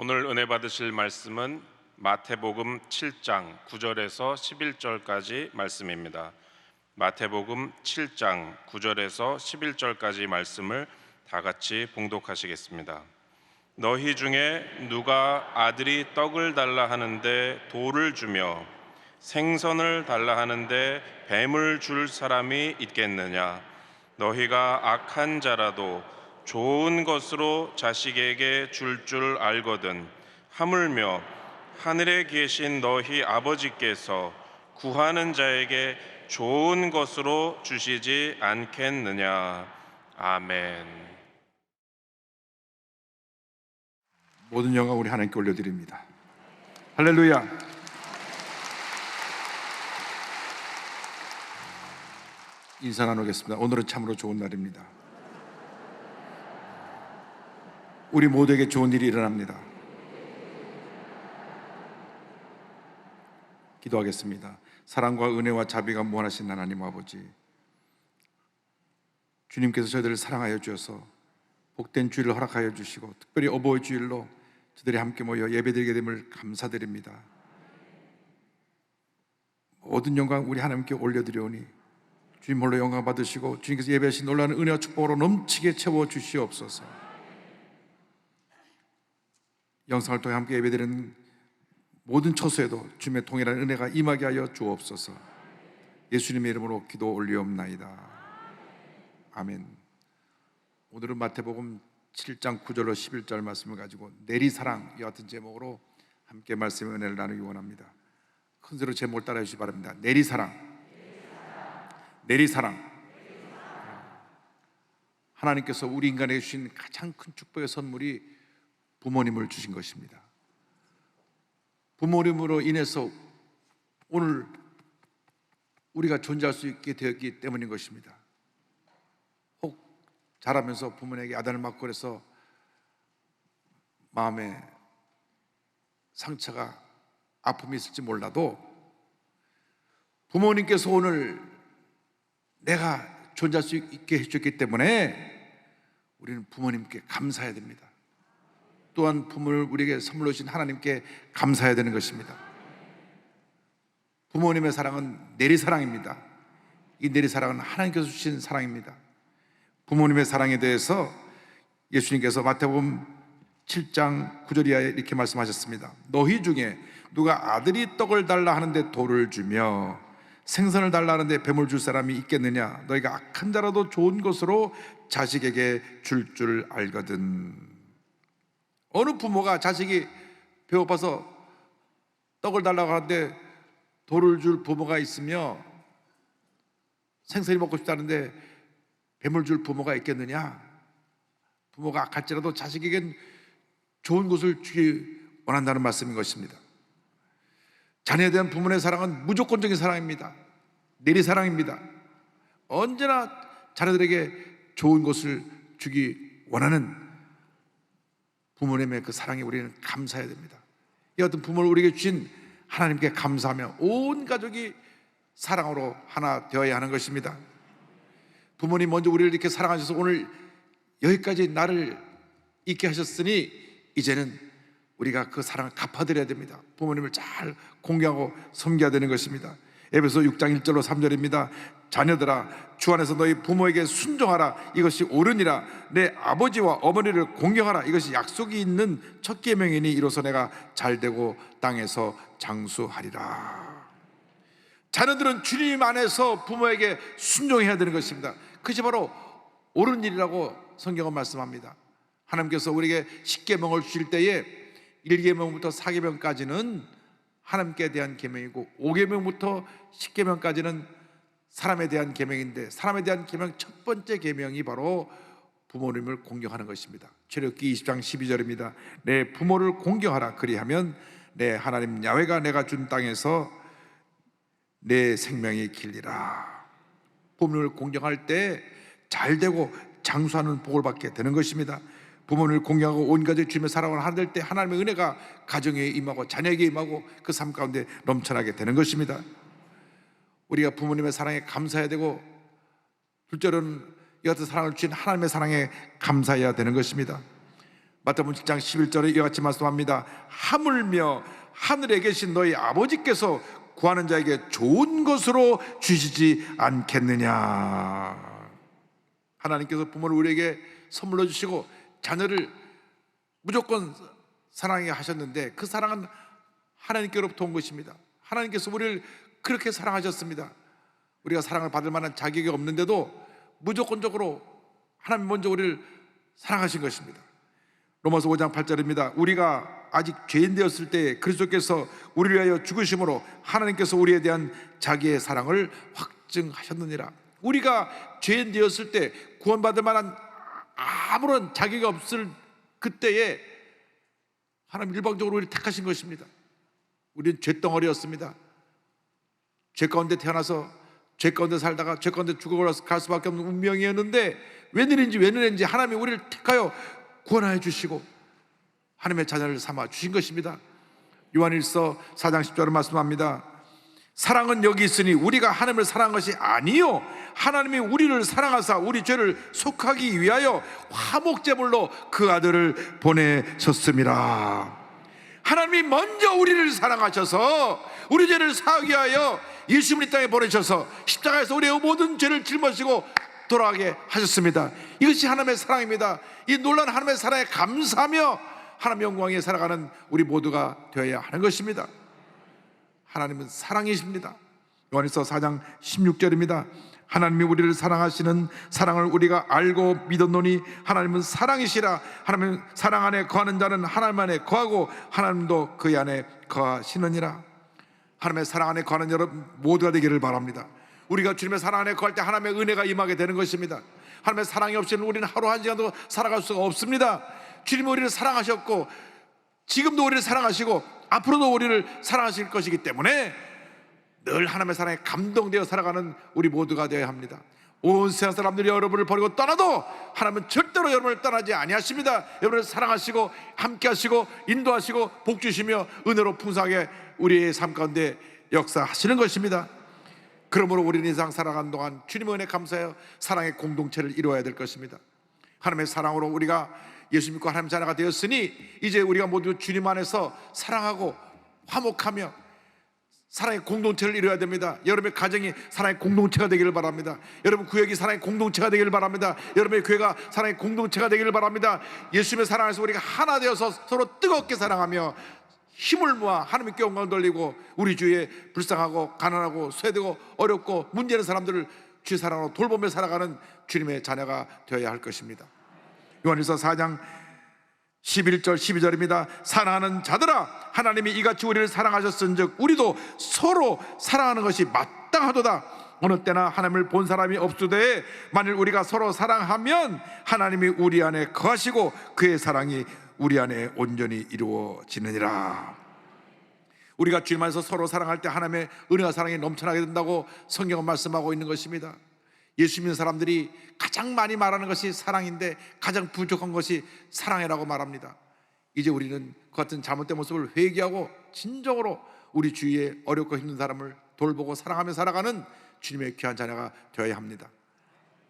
오늘 은혜 받으실 말씀은 마태복음 7장 9절에서 11절까지 말씀입니다. 마태복음 7장 9절에서 11절까지 말씀을 다 같이 봉독하시겠습니다. 너희 중에 누가 아들이 떡을 달라 하는데 돌을 주며 생선을 달라 하는데 뱀을 줄 사람이 있겠느냐? 너희가 악한 자라도 좋은 것으로 자식에게 줄 알거든 하물며 하늘에 계신 너희 아버지께서 구하는 자에게 좋은 것으로 주시지 않겠느냐. 아멘. 모든 영광 우리 하나님께 올려드립니다. 할렐루야. 인사 나누겠습니다. 오늘은 참으로 좋은 날입니다. 우리 모두에게 좋은 일이 일어납니다. 기도하겠습니다. 사랑과 은혜와 자비가 무한하신 하나님 아버지, 주님께서 저희들을 사랑하여 주셔서 복된 주일을 허락하여 주시고 특별히 어버이 주일로 저희들이 함께 모여 예배드리게 됨을 감사드립니다. 모든 영광 우리 하나님께 올려드리오니 주님 홀로 영광 받으시고 주님께서 예배하신 놀라운 은혜와 축복으로 넘치게 채워 주시옵소서. 영상을 통해 함께 예배드리는 모든 처소에도 주님의 동일한 은혜가 임하게 하여 주옵소서. 예수님의 이름으로 기도 올리옵나이다. 아멘. 오늘은 마태복음 7장 9절로 11절 말씀을 가지고 내리사랑 이 같은 제목으로 함께 말씀의 은혜를 나누기 원합니다. 큰 소리로 제목을 따라해 주시기 바랍니다. 내리사랑. 내리사랑. 하나님께서 우리 인간에게 주신 가장 큰 축복의 선물이 부모님을 주신 것입니다. 부모님으로 인해서 오늘 우리가 존재할 수 있게 되었기 때문인 것입니다. 혹 자라면서 부모에게 아단을 맞고 그래서 마음에 상처가 아픔이 있을지 몰라도 부모님께서 오늘 내가 존재할 수 있게 해줬기 때문에 우리는 부모님께 감사해야 됩니다. 또한 부모를 우리에게 선물로 주신 하나님께 감사해야 되는 것입니다. 부모님의 사랑은 내리사랑입니다. 이 내리사랑은 하나님께서 주신 사랑입니다. 부모님의 사랑에 대해서 예수님께서 마태복음 7장 9절 이하에 이렇게 말씀하셨습니다. 너희 중에 누가 아들이 떡을 달라 하는데 돌을 주며 생선을 달라 하는데 뱀을 줄 사람이 있겠느냐? 너희가 악한 자라도 좋은 것으로 자식에게 줄 알거든. 어느 부모가 자식이 배고파서 떡을 달라고 하는데 돌을 줄 부모가 있으며 생선이 먹고 싶다는데 뱀을 줄 부모가 있겠느냐? 부모가 악할지라도 자식에겐 좋은 것을 주기 원한다는 말씀인 것입니다. 자녀에 대한 부모의 사랑은 무조건적인 사랑입니다. 내리사랑입니다. 언제나 자녀들에게 좋은 것을 주기 원하는 부모님의 그 사랑에 우리는 감사해야 됩니다. 이 같은 부모를 우리에게 주신 하나님께 감사하며 온 가족이 사랑으로 하나 되어야 하는 것입니다. 부모님 먼저 우리를 이렇게 사랑하셔서 오늘 여기까지 나를 있게 하셨으니 이제는 우리가 그 사랑을 갚아드려야 됩니다. 부모님을 잘 공경하고 섬겨야 되는 것입니다. 에베소 6장 1절로 3절입니다. 자녀들아 주 안에서 너희 부모에게 순종하라. 이것이 옳으니라. 내 아버지와 어머니를 공경하라. 이것이 약속이 있는 첫 계명이니 이로써 내가 잘되고 땅에서 장수하리라. 자녀들은 주님 안에서 부모에게 순종해야 되는 것입니다. 그것이 바로 옳은 일이라고 성경은 말씀합니다. 하나님께서 우리에게 10계명을 주실 때에 1계명부터 4계명까지는 하나님께 대한 계명이고 5계명부터 10계명까지는 사람에 대한 계명인데 사람에 대한 계명 첫 번째 계명이 바로 부모님을 공경하는 것입니다. 출애굽기 20장 12절입니다. 내 부모를 공경하라. 그리하면 내 하나님 야훼가 내가 준 땅에서 내 생명이 길리라. 부모님을 공경할 때 잘되고 장수하는 복을 받게 되는 것입니다. 부모님을 공경하고 온 가족이 주님의 사랑을 하늘 때 하나님의 은혜가 가정에 임하고 자녀에게 임하고 그 삶 가운데 넘쳐나게 되는 것입니다. 우리가 부모님의 사랑에 감사해야 되고 둘째로는 이 같은 사랑을 주신 하나님의 사랑에 감사해야 되는 것입니다. 마태복음 7장 11절에 이와 같이 말씀합니다. 하물며 하늘에 계신 너희 아버지께서 구하는 자에게 좋은 것으로 주시지 않겠느냐. 하나님께서 부모를 우리에게 선물로 주시고 자녀를 무조건 사랑하게 하셨는데 그 사랑은 하나님께로부터 온 것입니다. 하나님께서 우리를 그렇게 사랑하셨습니다. 우리가 사랑을 받을 만한 자격이 없는데도 무조건적으로 하나님 먼저 우리를 사랑하신 것입니다. 로마서 5장 8절입니다. 우리가 아직 죄인 되었을 때 그리스도께서 우리를 위하여 죽으심으로 하나님께서 우리에 대한 자기의 사랑을 확증하셨느니라. 우리가 죄인 되었을 때 구원받을 만한 아무런 자격이 없을 그때에 하나님 일방적으로 우리를 택하신 것입니다. 우리는 죄덩어리였습니다. 죄 가운데 태어나서 죄 가운데 살다가 죄 가운데 죽어갈 수밖에 없는 운명이었는데 웬일인지 하나님이 우리를 택하여 구원하여 주시고 하나님의 자녀를 삼아 주신 것입니다. 요한일서 4장 10절을 말씀합니다. 사랑은 여기 있으니 우리가 하나님을 사랑한 것이 아니요 하나님이 우리를 사랑하사 우리 죄를 속하기 위하여 화목제물로 그 아들을 보내셨습니다. 하나님이 먼저 우리를 사랑하셔서 우리 죄를 사하기 위하여 예수님을 이 땅에 보내셔서 십자가에서 우리의 모든 죄를 짊어지고 돌아가게 하셨습니다. 이것이 하나님의 사랑입니다. 이 놀라운 하나님의 사랑에 감사하며 하나님 영광에 살아가는 우리 모두가 되어야 하는 것입니다. 하나님은 사랑이십니다. 요한일서 4장 16절입니다. 하나님이 우리를 사랑하시는 사랑을 우리가 알고 믿었노니 하나님은 사랑이시라. 하나님은 사랑 안에 거하는 자는 하나님 안에 거하고 하나님도 그의 안에 거하시느니라. 하나님의 사랑 안에 거하는 여러분 모두가 되기를 바랍니다. 우리가 주님의 사랑 안에 거할 때 하나님의 은혜가 임하게 되는 것입니다. 하나님의 사랑이 없이는 우리는 하루 한 시간도 살아갈 수가 없습니다. 주님이 우리를 사랑하셨고 지금도 우리를 사랑하시고 앞으로도 우리를 사랑하실 것이기 때문에 늘 하나님의 사랑에 감동되어 살아가는 우리 모두가 되어야 합니다. 온 세상 사람들이 여러분을 버리고 떠나도 하나님은 절대로 여러분을 떠나지 아니하십니다. 여러분을 사랑하시고 함께하시고 인도하시고 복주시며 은혜로 풍성하게 우리의 삶 가운데 역사하시는 것입니다. 그러므로 우리는 인생 살아가는 동안 주님의 은혜 감사하여 사랑의 공동체를 이루어야 될 것입니다. 하나님의 사랑으로 우리가 예수 믿고 하나님 자녀가 되었으니 이제 우리가 모두 주님 안에서 사랑하고 화목하며 사랑의 공동체를 이루어야 됩니다. 여러분의 가정이 사랑의 공동체가 되기를 바랍니다. 여러분 구역이 사랑의 공동체가 되기를 바랍니다. 여러분의 교회가 사랑의 공동체가 되기를 바랍니다. 예수님의 사랑 안에서 우리가 하나 되어서 서로 뜨겁게 사랑하며 힘을 모아 하나님께 영광 돌리고 우리 주위에 불쌍하고 가난하고 쇠되고 어렵고 문제는 사람들을 주의 사랑으로 돌보며 살아가는 주님의 자녀가 되어야 할 것입니다. 요한일서 4장 11절 12절입니다. 사랑하는 자들아 하나님이 이같이 우리를 사랑하셨은즉 우리도 서로 사랑하는 것이 마땅하도다. 어느 때나 하나님을 본 사람이 없으되 만일 우리가 서로 사랑하면 하나님이 우리 안에 거하시고 그의 사랑이 우리 안에 온전히 이루어지느니라. 우리가 주님 안에서 서로 사랑할 때 하나님의 은혜와 사랑이 넘쳐나게 된다고 성경은 말씀하고 있는 것입니다. 예수 믿는 사람들이 가장 많이 말하는 것이 사랑인데 가장 부족한 것이 사랑이라고 말합니다. 이제 우리는 그 같은 잘못된 모습을 회개하고 진정으로 우리 주위에 어렵고 힘든 사람을 돌보고 사랑하며 살아가는 주님의 귀한 자녀가 되어야 합니다.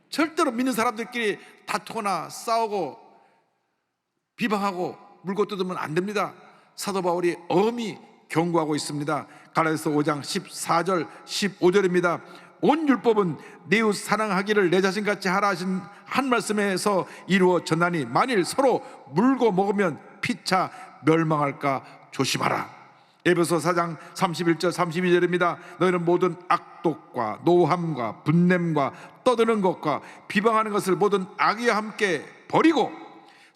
절대로 믿는 사람들끼리 다투거나 싸우고 비방하고 물고 뜯으면 안 됩니다. 사도 바울이 엄히 경고하고 있습니다. 갈라디아서 5장 14절 15절입니다. 온 율법은 내 이웃 사랑하기를 내 자신같이 하라 하신 한 말씀에서 이루어졌나니 만일 서로 물고 먹으면 피차 멸망할까 조심하라. 에베소 4장 31절 32절입니다. 너희는 모든 악독과 노함과 분냄과 떠드는 것과 비방하는 것을 모든 악의와 함께 버리고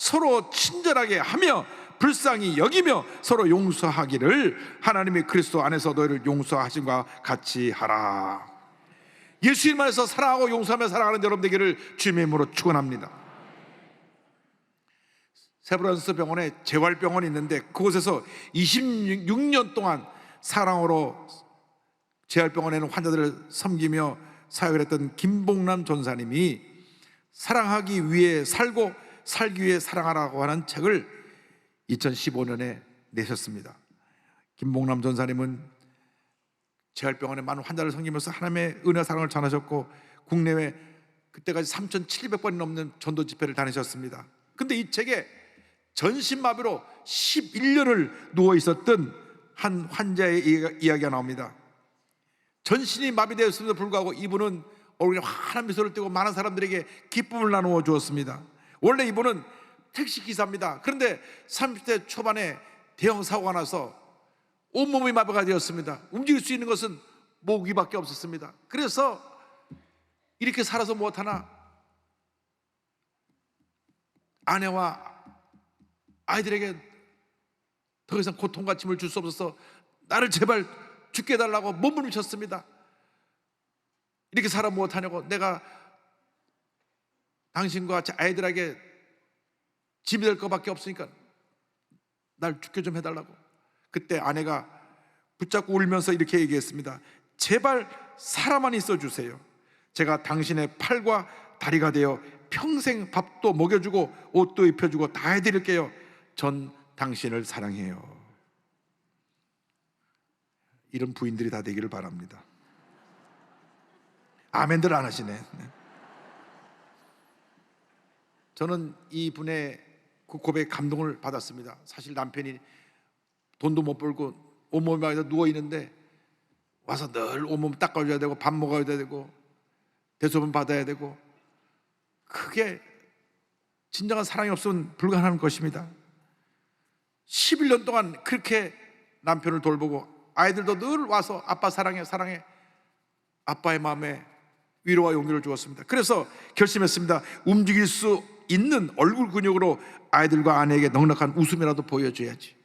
서로 친절하게 하며 불쌍히 여기며 서로 용서하기를 하나님이 그리스도 안에서 너희를 용서하신과 같이 하라. 예수님 안에서 사랑하고 용서하며 살아가는 여러분 되기를 주님의 이름으로 축원합니다. 세브란스 병원에 재활병원이 있는데 그곳에서 26년 동안 사랑으로 재활병원에는 환자들을 섬기며 사역을 했던 김봉남 전사님이 사랑하기 위해 살고 살기 위해 사랑하라고 하는 책을 2015년에 내셨습니다. 김봉남 전사님은 재활병원에 많은 환자를 섬기면서 하나님의 은혜와 사랑을 전하셨고 국내외 그때까지 3,700번이 넘는 전도 집회를 다니셨습니다. 근데 이 책에 전신마비로 11년을 누워 있었던 한 환자의 이야기가 나옵니다. 전신이 마비되었음에도 불구하고 이분은 얼굴에 환한 미소를 띠고 많은 사람들에게 기쁨을 나누어 주었습니다. 원래 이분은 택시기사입니다. 그런데 30대 초반에 대형 사고가 나서 온몸이 마비가 되었습니다. 움직일 수 있는 것은 목위밖에 없었습니다. 그래서 이렇게 살아서 무엇하나 아내와 아이들에게 더 이상 고통과 짐을 줄 수 없어서 나를 제발 죽게 해달라고 몸을 미쳤습니다. 이렇게 살아 무엇하냐고, 내가 당신과 아이들에게 짐이 될 것밖에 없으니까 날 죽게 좀 해달라고. 그때 아내가 붙잡고 울면서 이렇게 얘기했습니다. 제발 살아만 있어 주세요. 제가 당신의 팔과 다리가 되어 평생 밥도 먹여주고 옷도 입혀주고 다 해드릴게요. 전 당신을 사랑해요. 이런 부인들이 다 되기를 바랍니다. 아멘들 안 하시네. 저는 이 분의 그 고백에 감동을 받았습니다. 사실 남편이 돈도 못 벌고 온몸에 누워 있는데 와서 늘 온몸 닦아줘야 되고 밥 먹어야 되고 대소변 받아야 되고, 그게 진정한 사랑이 없으면 불가능한 것입니다. 11년 동안 그렇게 남편을 돌보고 아이들도 늘 와서 아빠 사랑해 사랑해, 아빠의 마음에 위로와 용기를 주었습니다. 그래서 결심했습니다. 움직일 수 있는 얼굴 근육으로 아이들과 아내에게 넉넉한 웃음이라도 보여줘야지.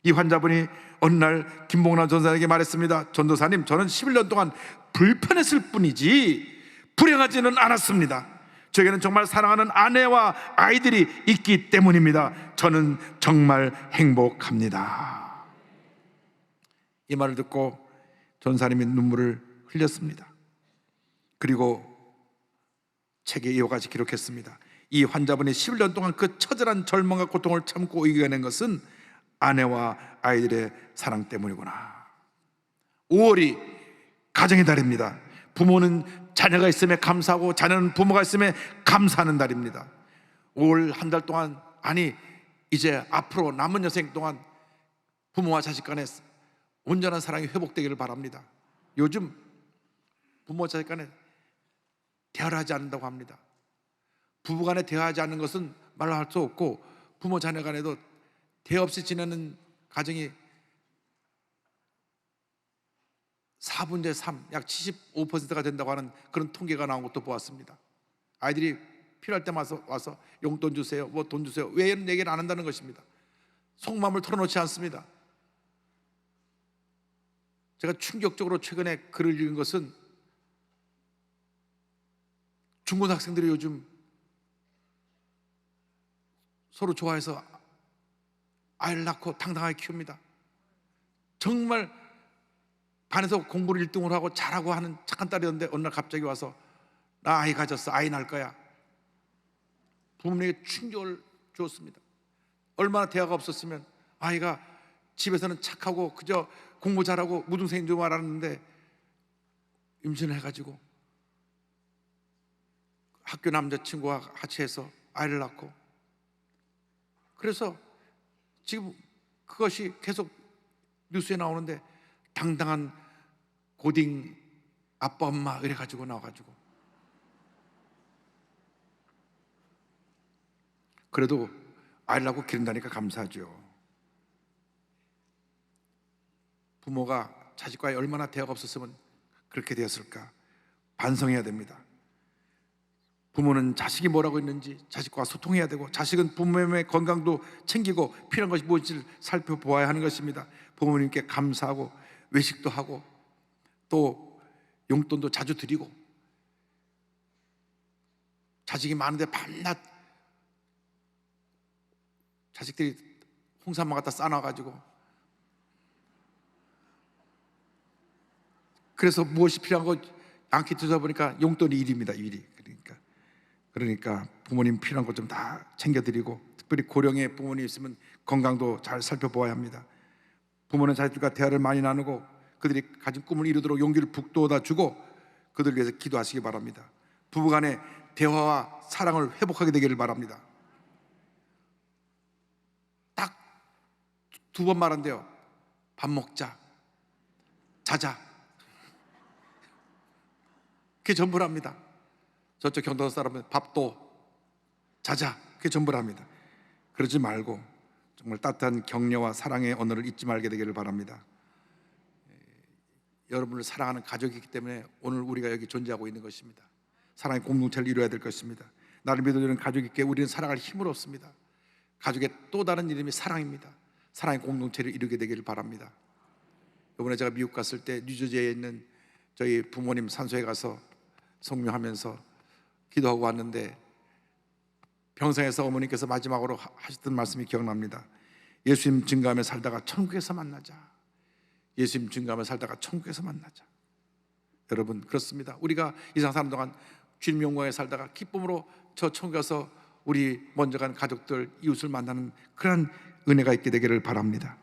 이 환자분이 어느 날 김봉란 전사에게 말했습니다. 전도사님, 저는 11년 동안 불편했을 뿐이지 불행하지는 않았습니다. 저에게는 정말 사랑하는 아내와 아이들이 있기 때문입니다. 저는 정말 행복합니다. 이 말을 듣고 전사님이 눈물을 흘렸습니다. 그리고 책에 이와 같이 기록했습니다. 이 환자분이 11년 동안 그 처절한 절망과 고통을 참고 이겨낸 것은 아내와 아이들의 사랑 때문이구나. 5월이 가정의 달입니다. 부모는 자녀가 있음에 감사하고 자녀는 부모가 있음에 감사하는 달입니다. 5월 한 달 동안, 아니 이제 앞으로 남은 여생 동안 부모와 자식 간에 온전한 사랑이 회복되기를 바랍니다. 요즘 부모 자식 간에 대화를 하지 않는다고 합니다. 부부 간에 대화하지 않는 것은 말로 할 수 없고, 부모 자녀 간에도 대화 없이 지내는 가정이 4분의 3, 약 75%가 된다고 하는 그런 통계가 나온 것도 보았습니다. 아이들이 필요할 때 와서 용돈 주세요, 뭐 돈 주세요, 외에는 얘기를 안 한다는 것입니다. 속마음을 털어놓지 않습니다. 제가 충격적으로 최근에 글을 읽은 것은, 중고등학생들이 요즘 서로 좋아해서 아이를 낳고 당당하게 키웁니다. 정말 반에서 공부를 1등을 하고 잘하고 하는 착한 딸이었는데 어느 날 갑자기 와서 나 아이 가졌어, 아이 낳을 거야. 부모님에게 충격을 주었습니다. 얼마나 대화가 없었으면 아이가 집에서는 착하고 그저 공부 잘하고 무등생인 줄 알았는데 임신을 해가지고 학교 남자친구와 같이 해서 아이를 낳고, 그래서 지금 그것이 계속 뉴스에 나오는데 당당한 고딩 아빠 엄마 이래가지고 나와가지고, 그래도 아이를 낳고 기른다니까 감사하죠. 부모가 자식과의 얼마나 대화가 없었으면 그렇게 되었을까 반성해야 됩니다. 부모는 자식이 뭐라고 있는지 자식과 소통해야 되고, 자식은 부모님의 건강도 챙기고 필요한 것이 무엇인지를 살펴보아야 하는 것입니다. 부모님께 감사하고 외식도 하고 또 용돈도 자주 드리고, 자식이 많은데 밤낮 자식들이 홍삼만 갖다 싸놔가지고, 그래서 무엇이 필요한 거 양키 뒤져보니까 용돈이 1위입니다. 1위. 그러니까 부모님 필요한 것 좀 다 챙겨드리고, 특별히 고령의 부모님 있으면 건강도 잘 살펴보아야 합니다. 부모는 자식들과 대화를 많이 나누고 그들이 가진 꿈을 이루도록 용기를 북돋아 주고 그들을 위해서 기도하시기 바랍니다. 부부간의 대화와 사랑을 회복하게 되기를 바랍니다. 두 번 말한대요. 밥 먹자, 자자. 그게 전부랍니다. 저쪽 경도 사람은 밥도, 자자, 그게 전부랍니다. 그러지 말고 정말 따뜻한 격려와 사랑의 언어를 잊지 말게 되기를 바랍니다. 여러분을 사랑하는 가족이기 때문에 오늘 우리가 여기 존재하고 있는 것입니다. 사랑의 공동체를 이루어야 될 것입니다. 나를 믿어주는 가족이기에 우리는 살아갈 힘을 얻습니다. 가족의 또 다른 이름이 사랑입니다. 사랑의 공동체를 이루게 되기를 바랍니다. 이번에 제가 미국 갔을 때 뉴저지에 있는 저희 부모님 산소에 가서 성묘하면서 기도하고 왔는데, 병상에서 어머니께서 마지막으로 하셨던 말씀이 기억납니다. 예수님 증거하며 살다가 천국에서 만나자. 예수님 증거하며 살다가 천국에서 만나자. 여러분, 그렇습니다. 우리가 이 세상 사는 동안 주님 영광에 살다가 기쁨으로 저 천국에 가서 우리 먼저 간 가족들, 이웃을 만나는 그런 은혜가 있게 되기를 바랍니다.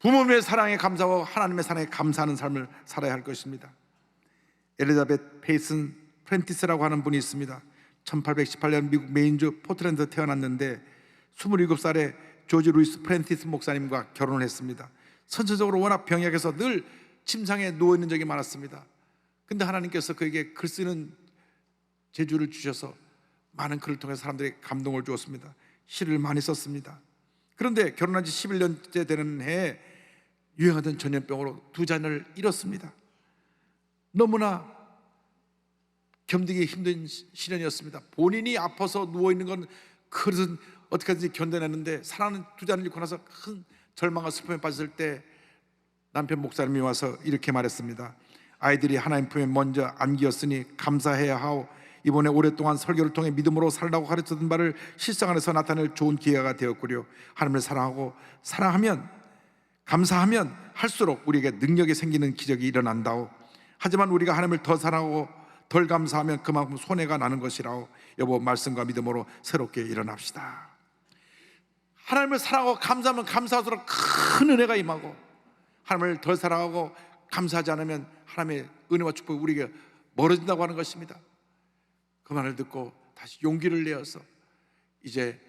부모님의 사랑에 감사하고 하나님의 사랑에 감사하는 삶을 살아야 할 것입니다. 엘리자베트 페이슨 프렌티스라고 하는 분이 있습니다. 1818년 미국 메인주 포틀랜드 태어났는데 27살에 조지 루이스 프렌티스 목사님과 결혼을 했습니다. 선천적으로 워낙 병약해서 늘 침상에 누워있는 적이 많았습니다. 근데 하나님께서 그에게 글 쓰는 재주를 주셔서 많은 글을 통해서 사람들에게 감동을 주었습니다. 시를 많이 썼습니다. 그런데 결혼한 지 11년째 되는 해에 유행하던 전염병으로 두 자녀를 잃었습니다. 너무나 견디기 힘든 시련이었습니다. 본인이 아파서 누워있는 건 그릇은 어떻게든지 견뎌냈는데 사랑하는 두 자녀를 잃고 나서 큰 절망과 슬픔에 빠졌을 때 남편 목사님이 와서 이렇게 말했습니다. 아이들이 하나님 품에 먼저 안기었으니 감사해야 하오. 이번에 오랫동안 설교를 통해 믿음으로 살라고 가르쳤던 바를 실상 안에서 나타낼 좋은 기회가 되었구려. 하나님을 사랑하고 사랑하면, 감사하면 할수록 우리에게 능력이 생기는 기적이 일어난다오. 하지만 우리가 하나님을 더 사랑하고 덜 감사하면 그만큼 손해가 나는 것이라오. 여보, 말씀과 믿음으로 새롭게 일어납시다. 하나님을 사랑하고 감사하면 감사할수록 큰 은혜가 임하고, 하나님을 덜 사랑하고 감사하지 않으면 하나님의 은혜와 축복이 우리에게 멀어진다고 하는 것입니다. 그 말을 듣고 다시 용기를 내어서 이제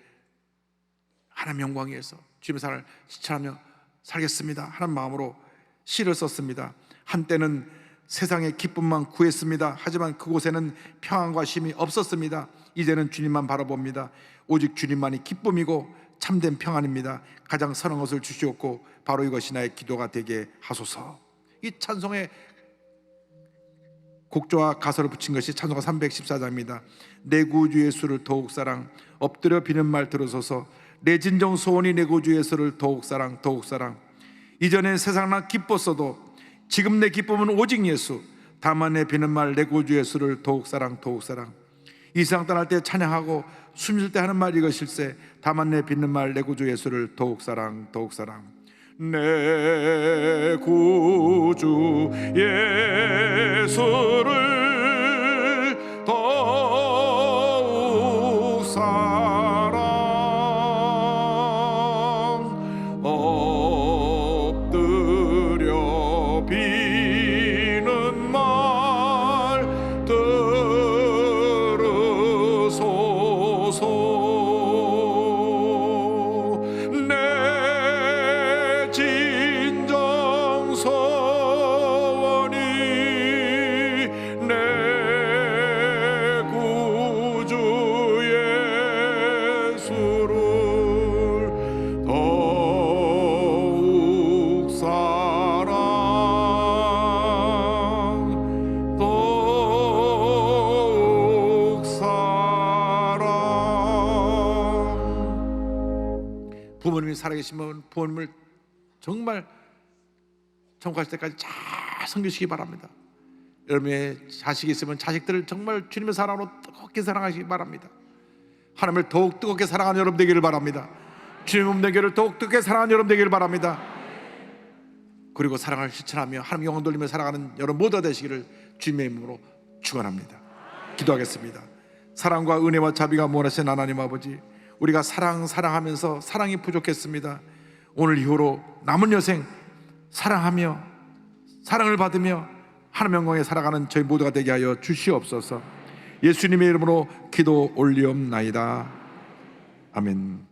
하나님 영광 위에서 주님의 사랑을 실천하며 살겠습니다 하는 마음으로 시를 썼습니다. 한때는 세상의 기쁨만 구했습니다. 하지만 그곳에는 평안과 쉼이 없었습니다. 이제는 주님만 바라봅니다. 오직 주님만이 기쁨이고 참된 평안입니다. 가장 선한 것을 주시옵고 바로 이것이 나의 기도가 되게 하소서. 이 찬송의 곡조와 가사를 붙인 것이 찬송가 314장입니다. 내 구주 예수를 더욱 사랑, 엎드려 비는 말 들으소서. 내 진정 소원이 내 구주 예수를 더욱 사랑, 더욱 사랑. 이전엔 세상 난 기뻤어도 지금 내 기쁨은 오직 예수. 다만 내 비는 말 내 구주 예수를 더욱 사랑, 더욱 사랑. 이 세상 떠날 때 찬양하고 숨쉴 때 하는 말 이것일세. 다만 내 빚는 말 내 구주 예수를 더욱 사랑, 더욱 사랑. 내 구주 예수를 더욱 사랑, 엎드려 비는 말 들으소서. 부모님이 살아계시면 부모님을 정말 천국 가실 때까지 잘 섬기시기 바랍니다. 여러분의 자식이 있으면 자식들을 정말 주님의 사랑으로 뜨겁게 사랑하시기 바랍니다. 하나님을 더욱 뜨겁게 사랑하는 여러분 되기를 바랍니다. 주님의 몸된 교회를 더욱 뜨겁게 사랑하는 여러분 되기를 바랍니다. 그리고 사랑을 실천하며 하나님 영광 돌리며 살아가는 여러분 모두가 되시기를 주님의 이름으로 축원합니다. 기도하겠습니다. 사랑과 은혜와 자비가 무한하신 하나님 아버지, 우리가 사랑하면서 사랑이 부족했습니다. 오늘 이후로 남은 여생 사랑하며 사랑을 받으며 하나님 영광에 살아가는 저희 모두가 되게 하여 주시옵소서. 예수님의 이름으로 기도 올리옵나이다. 아멘.